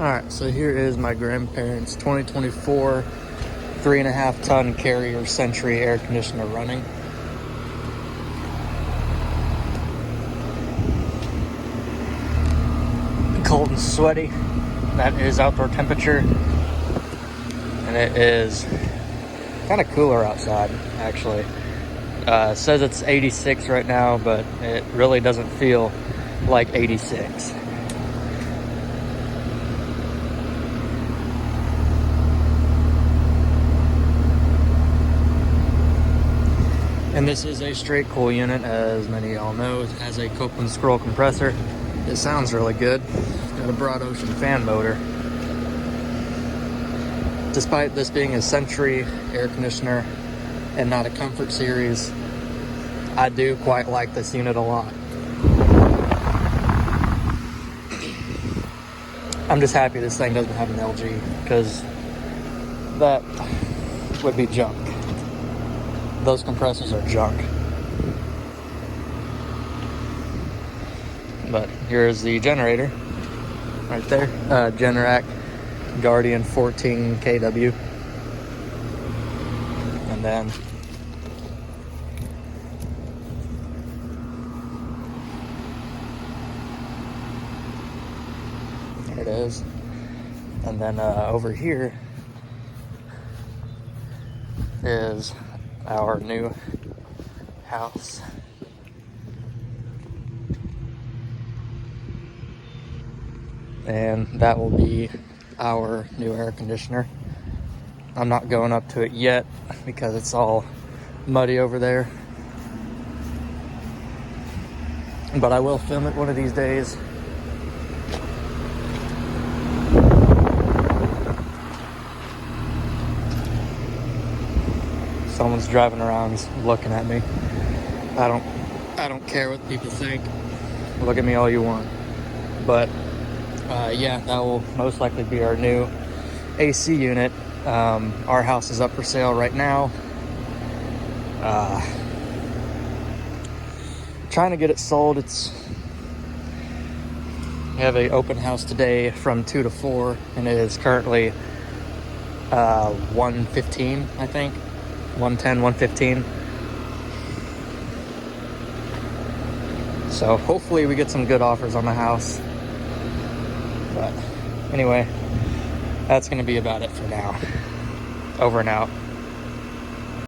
Alright, so here is my grandparents' 2024 3.5 ton Carrier Sentry air conditioner running. Cold and sweaty. That is outdoor temperature. And it is kind of cooler outside, actually. It says it's 86 right now, but it really doesn't feel like 86. And this is a straight cool unit, as many of y'all know. It has a Copeland scroll compressor. It sounds really good. It's got a Broad Ocean fan motor. Despite this being a Sentry air conditioner and not a Comfort Series, I do quite like this unit a lot. I'm just happy this thing doesn't have an LG, because that would be junk. Those compressors are junk. But here's the generator right there. Generac Guardian 14 kW. And then there it is. And then over here is our new house. And that will be our new air conditioner. I'm not going up to it yet because it's all muddy over there. But I will film it one of these days. Someone's driving around looking at me. I don't care what people think. Look at me all you want. But yeah, that will most likely be our new AC unit. Our house is up for sale right now. Trying to get it sold. We have an open house today from 2 to 4, and it is currently 115, I think. 110, 115. So hopefully we get some good offers on the house. But anyway, that's going to be about it for now. Over and out.